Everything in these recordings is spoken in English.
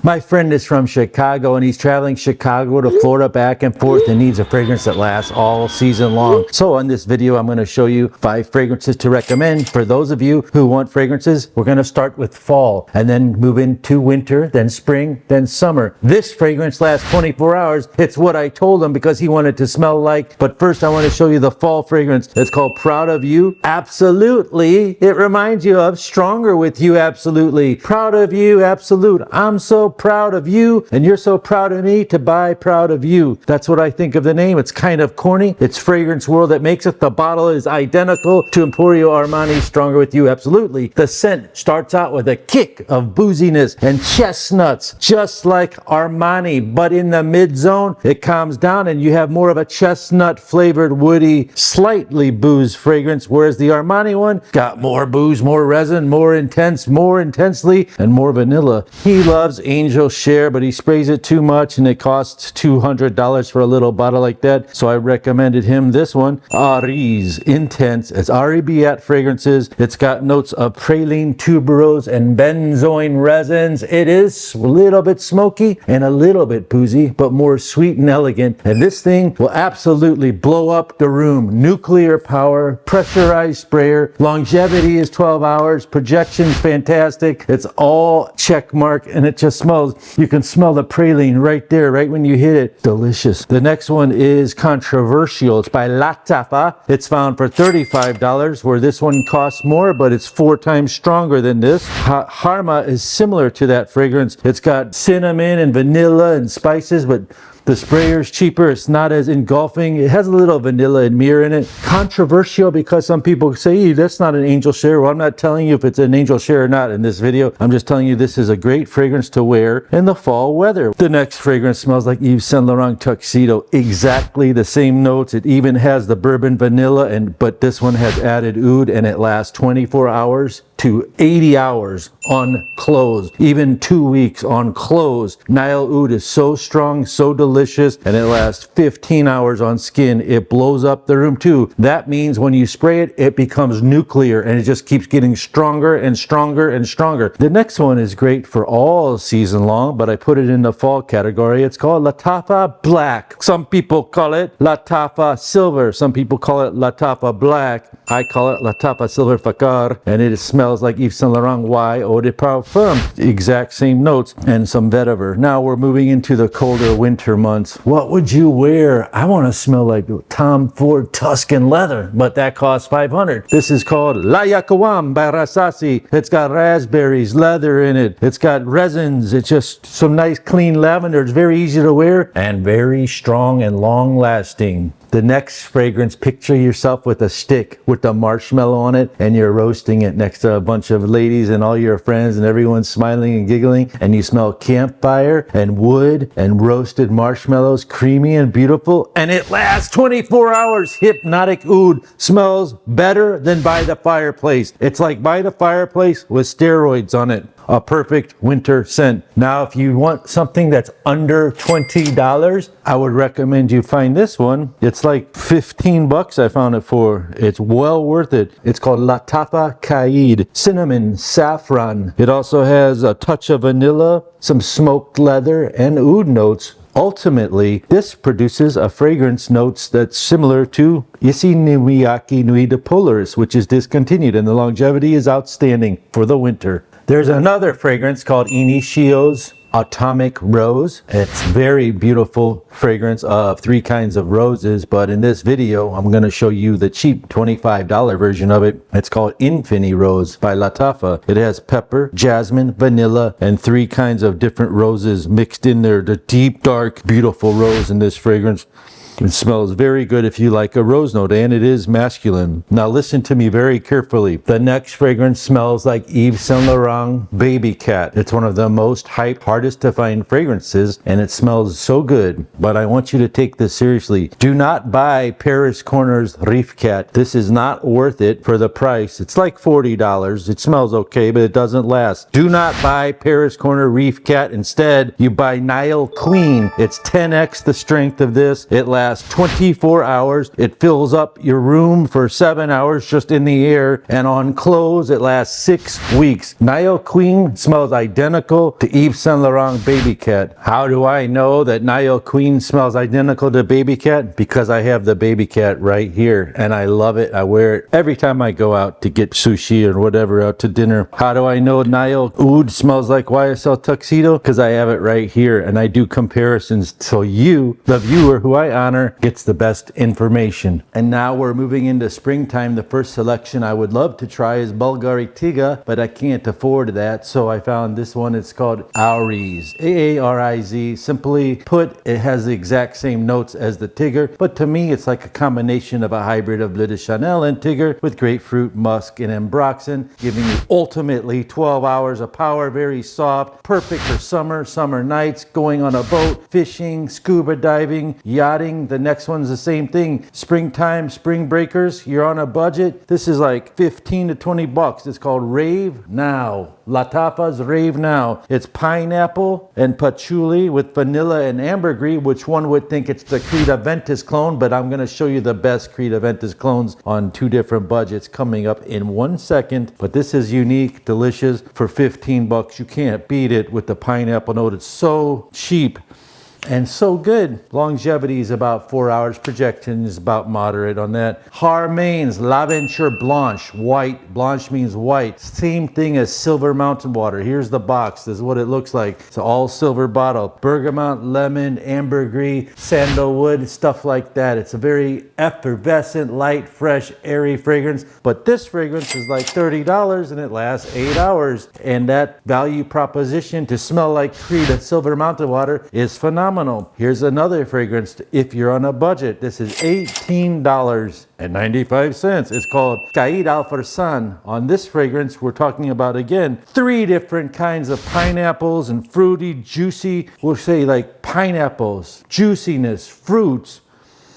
My friend is from Chicago and he's traveling Chicago to Florida back and forth and needs a fragrance that lasts all season long. So in this video, I'm going to show you 5 fragrances to recommend for those of you who want fragrances. We're going to start with fall and then move into winter, then spring, then summer. This fragrance lasts 24 hours. It's what I told him because he wanted to smell like. But first, I want to show you the fall fragrance. It's called Proud of You. Absolutely. It reminds you of Stronger with You. Absolutely. Proud of You. Absolute. I'm so proud of you and you're so proud of me to buy Proud of You. That's what I think of the name. It's kind of corny. It's Fragrance World that makes it. The bottle is identical to Emporio Armani Stronger with You. Absolutely. The scent starts out with a kick of booziness and chestnuts, just like Armani, but in the mid zone, it calms down and you have more of a chestnut flavored, woody, slightly booze fragrance, whereas the Armani one got more booze, more resin, more intense, more intensely, and more vanilla. He loves Angel Share, but he sprays it too much and it costs $200 for a little bottle like that. So I recommended him this one, Ari's Intense. It's Aribiat fragrances. It's got notes of praline, tuberose, and benzoin resins. It is a little bit smoky and a little bit boozy, but more sweet and elegant. And this thing will absolutely blow up the room. Nuclear power, pressurized sprayer, longevity is 12 hours, projection's fantastic. It's all check mark and it just smells, you can smell the praline right there, right when you hit it. Delicious. The next one is Controversial. It's by Lattafa. It's found for $35, where this one costs more, but it's 4 times stronger than this. Harma is similar to that fragrance. It's got cinnamon and vanilla and spices, but the sprayer's cheaper. It's not as engulfing. It has a little vanilla and myrrh in it. Controversial because some people say, hey, that's not an Angel Share. Well, I'm not telling you if it's an Angel Share or not in this video. I'm just telling you this is a great fragrance to wear in the fall weather. The next fragrance smells like Yves Saint Laurent Tuxedo. Exactly the same notes. It even has the bourbon vanilla, but this one has added oud and it lasts 24 hours to 80 hours on clothes, even 2 weeks on clothes. Nile Oud is so strong, so delicious, and it lasts 15 hours on skin. It blows up the room too. That means when you spray it, it becomes nuclear and it just keeps getting stronger and stronger and stronger. The next one is great for all season long, but I put it in the fall category. It's called Lattafa Black. Some people call it Lattafa Silver. Some people call it Lattafa Black. I call it Lattafa Silver Fakar, and it smells like Yves Saint Laurent Y Eau de Parfum. Exact same notes and some vetiver. Now we're moving into the colder winter months. What would you wear? I want to smell like Tom Ford Tuscan leather, but that costs $500. This is called La Yakawam by Rasasi. It's got raspberries, leather in it. It's got resins. It's just some nice clean lavender. It's very easy to wear and very strong and long lasting. The next fragrance, picture yourself with a stick with a marshmallow on it and you're roasting it next to a bunch of ladies and all your friends and everyone's smiling and giggling and you smell campfire and wood and roasted marshmallows, creamy and beautiful, and it lasts 24 hours. Hypnotic Oud smells better than By the Fireplace. It's like By the Fireplace with steroids on it. A perfect winter scent. Now, if you want something that's under $20, I would recommend you find this one. It's like 15 bucks I found it for. It's well worth it. It's called Lattafa Caid. Cinnamon, saffron. It also has a touch of vanilla, some smoked leather, and oud notes. Ultimately, this produces a fragrance notes that's similar to Issey Miyake Nuit de Polaris, which is discontinued, and the longevity is outstanding for the winter. There's another fragrance called Inicio's Atomic Rose. It's very beautiful fragrance of 3 kinds of roses, but in this video I'm going to show you the cheap $25 version of it. It's called Infini Rose by Lattafa. It has pepper, jasmine, vanilla, and 3 kinds of different roses mixed in there. The deep, dark, beautiful rose in this fragrance. It smells very good if you like a rose note, and it is masculine. Now listen to me very carefully. The next fragrance smells like Yves Saint Laurent Baby Cat. It's one of the most hyped, hardest to find fragrances, and it smells so good. But I want you to take this seriously. Do not buy Paris Corner's Reef Cat. This is not worth it for the price. It's like $40. It smells okay, but it doesn't last. Do not buy Paris Corner Reef Cat. Instead, you buy Nile Queen. It's 10x the strength of this. It lasts lasts 24 hours. It fills up your room for 7 hours just in the air. And on clothes, it lasts 6 weeks. Nile Queen smells identical to Yves Saint Laurent Baby Cat. How do I know that Nile Queen smells identical to Baby Cat? Because I have the Baby Cat right here and I love it. I wear it every time I go out to get sushi or whatever, out to dinner. How do I know Nile Oud smells like YSL Tuxedo? Because I have it right here and I do comparisons so you, the viewer who I honor, gets the best information. And now we're moving into springtime. The first selection I would love to try is Bulgari Tiga, but I can't afford that. So I found this one. It's called Auriz, A-A-R-I-Z. Simply put, it has the exact same notes as the Tigger, but to me it's like a combination of a hybrid of Bleu de Chanel and Tigger with grapefruit, musk, and ambroxan, giving you ultimately 12 hours of power. Very soft, perfect for summer nights, going on a boat, fishing, scuba diving, yachting. The next one's the same thing. Springtime, spring breakers, you're on a budget. This is like 15 to 20 bucks. It's called Rave Now. Lattafa's Rave Now. It's pineapple and patchouli with vanilla and ambergris, which one would think it's the Creed Aventus clone, but I'm going to show you the best Creed Aventus clones on 2 different budgets coming up in 1 second. But this is unique, delicious for 15 bucks. You can't beat it with the pineapple note. It's so cheap and so good. Longevity is about 4 hours. Projection is about moderate on that. Harmain's L'Aventure Blanche, white. Blanche means white. Same thing as Silver Mountain Water. Here's the box. This is what it looks like. It's an all silver bottle. Bergamot, lemon, ambergris, sandalwood, stuff like that. It's a very effervescent, light, fresh, airy fragrance. But this fragrance is like $30 and it lasts 8 hours. And that value proposition to smell like Creed at Silver Mountain Water is phenomenal. Here's another fragrance if you're on a budget. This is $18.95. It's called Caid Alfarsan. On this fragrance, we're talking about, again, 3 different kinds of pineapples and fruity, juicy. We'll say like pineapples, juiciness, fruits.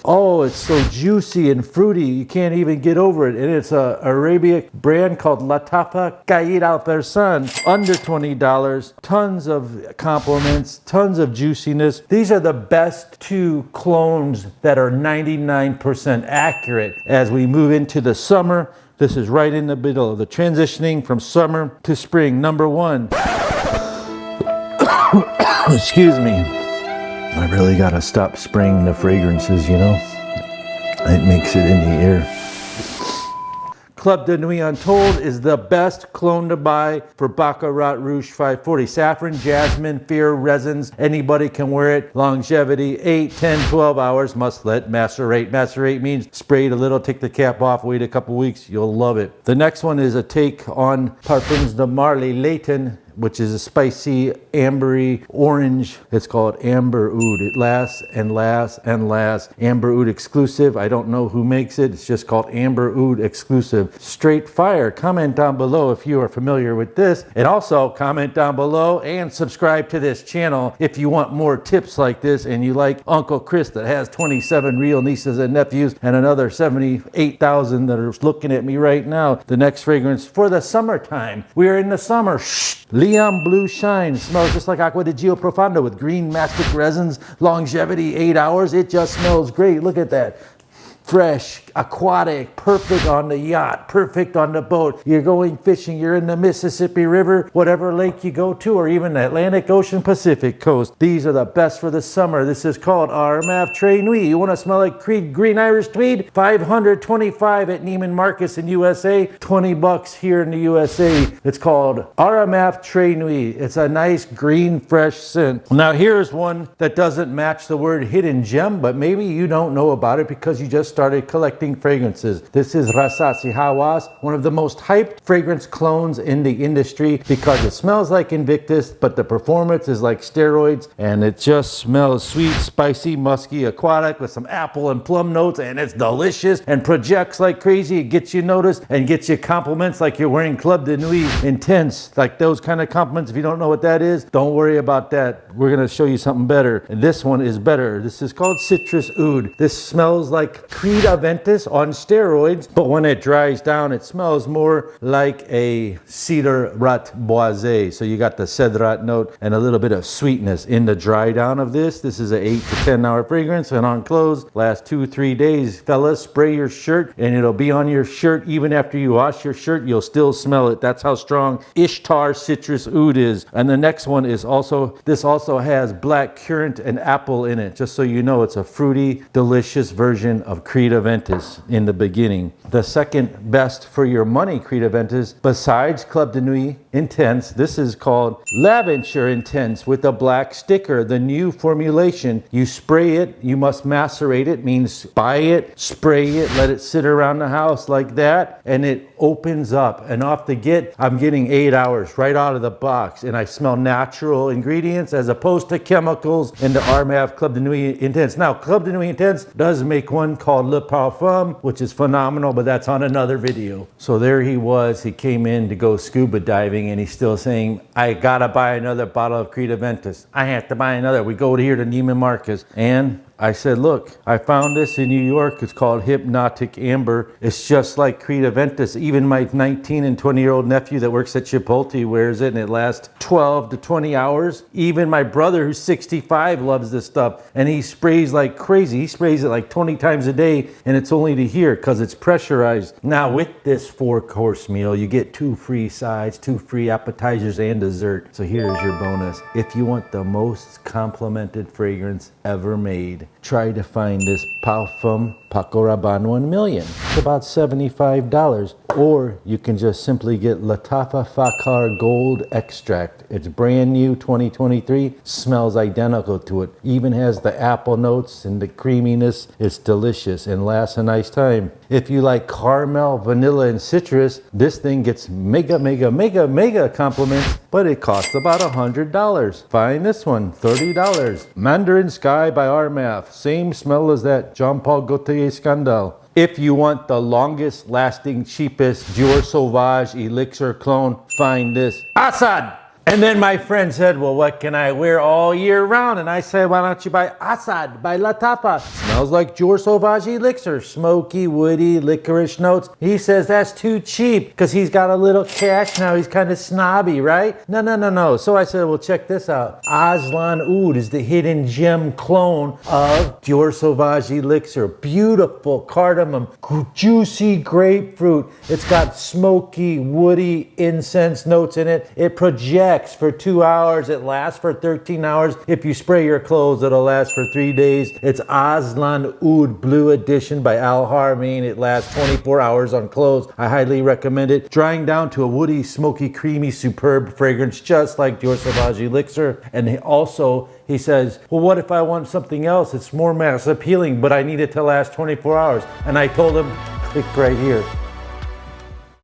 Oh, it's so juicy and fruity, you can't even get over it. And it's a Arabic brand called Lattafa Caid Alfarsan, under $20. Tons of compliments, tons of juiciness. These are the best 2 clones that are 99% accurate as we move into the summer. This is right in the middle of the transitioning from summer to spring. Number 1. Excuse me. I really gotta stop spraying the fragrances, you know? It makes it in the air. Club de Nuit Untold is the best clone to buy for Baccarat Rouge 540. Saffron, jasmine, fear, resins. Anybody can wear it. Longevity, 8, 10, 12 hours. Must let macerate. Macerate means spray it a little, take the cap off, wait a couple weeks. You'll love it. The next one is a take on Parfums de Marley Layton, which is a spicy, ambery orange. It's called Amber Oud. It lasts and lasts and lasts. Amber Oud exclusive. I don't know who makes it. It's just called Amber Oud exclusive. Straight fire. Comment down below if you are familiar with this. And also comment down below and subscribe to this channel if you want more tips like this and you like Uncle Chris that has 27 real nieces and nephews and another 78,000 that are looking at me right now. The next fragrance for the summertime. We are in the summer. Shh. Liam Blue Shine smells just like Aqua di Gio Profondo with green mastic resins. Longevity 8 hours. It just smells great. Look at that. Fresh, aquatic, perfect on the yacht, perfect on the boat. You're going fishing, you're in the Mississippi River, whatever lake you go to, or even the Atlantic Ocean Pacific coast. These are the best for the summer. This is called Armaf Très Nuit. You want to smell like Creed Green Irish Tweed? $525 at Neiman Marcus in USA, 20 bucks here in the USA. It's called Armaf Très Nuit. It's a nice green, fresh scent. Now here's one that doesn't match the word hidden gem, but maybe you don't know about it because you just started collecting fragrances. This is Rasasi Hawas, one of the most hyped fragrance clones in the industry because it smells like Invictus, but the performance is like steroids, and it just smells sweet, spicy, musky, aquatic with some apple and plum notes, and it's delicious and projects like crazy. It gets you noticed and gets you compliments like you're wearing Club de Nuit Intense, like those kind of compliments. If you don't know what that is, don't worry about that. We're gonna show you something better, and this one is better. This is called Citrus Oud. This smells like cream Creed Aventus on steroids, but when it dries down, it smells more like a cedar rat boisé. So you got the cedrat note and a little bit of sweetness in the dry down of this. This is an 8 to 10 hour fragrance, and on clothes, last 2-3 days. Fellas, spray your shirt and it'll be on your shirt. Even after you wash your shirt, you'll still smell it. That's how strong Ishtar Citrus Oud is. And the next one is this also has black currant and apple in it. Just so you know, it's a fruity, delicious version of Creed Aventus in the beginning. The second best for your money Creed Aventus, besides Club de Nuit Intense, this is called Lavender Intense with a black sticker. The new formulation, you spray it, you must macerate it, means buy it, spray it, let it sit around the house like that, and it opens up. And off the get, I'm getting 8 hours right out of the box, and I smell natural ingredients as opposed to chemicals in the Armaf Club de Nuit Intense. Now, Club de Nuit Intense does make one called Le Parfum, which is phenomenal, but that's on another video. So there he was, he came in to go scuba diving, and he's still saying, I gotta buy another bottle of Creed Aventus. I have to buy another. We go here to Neiman Marcus, and I said, look, I found this in New York. It's called Hypnotic Amber. It's just like Creed Aventus. Even my 19 and 20-year-old nephew that works at Chipotle wears it, and it lasts 12 to 20 hours. Even my brother, who's 65, loves this stuff, and he sprays like crazy. He sprays it like 20 times a day, and it's only to here because it's pressurized. Now, with this 4-course meal, you get 2 free sides, 2 free appetizers, and dessert. So here's your bonus. If you want the most complimented fragrance ever made, try to find this Parfum Paco Rabanne 1 million. It's about $75. Or you can just simply get Latafa Fakar Gold Extract. It's brand new, 2023, smells identical to it. Even has the apple notes and the creaminess. It's delicious and lasts a nice time. If you like caramel, vanilla, and citrus, this thing gets mega compliments, but it costs about $100. Find this one, $30. Mandarin Sky by Armaf. Same smell as that Jean Paul Gaultier Scandal. If you want the longest lasting, cheapest Dior Sauvage Elixir clone, find this. Assad! And then my friend said, well, what can I wear all year round? And I said, why don't you buy Assad by Latafa? Smells like Dior Sauvage Elixir, smoky, woody, licorice notes. He says that's too cheap because he's got a little cash now. He's kind of snobby, right? No. So I said, well, check this out. Aslan Oud is the hidden gem clone of Dior Sauvage Elixir. Beautiful cardamom, juicy grapefruit. It's got smoky, woody incense notes in it. It projects for 2 hours. It lasts for 13 hours. If you spray your clothes, it'll last for 3 days. It's Aslan Oud Blue Edition by Al Harmein. It lasts 24 hours on clothes. I highly recommend it. Drying down to a woody, smoky, creamy, superb fragrance, just like Dior Sauvage Elixir. And he says, well, what if I want something else? It's more mass appealing, but I need it to last 24 hours. And I told him, click right here.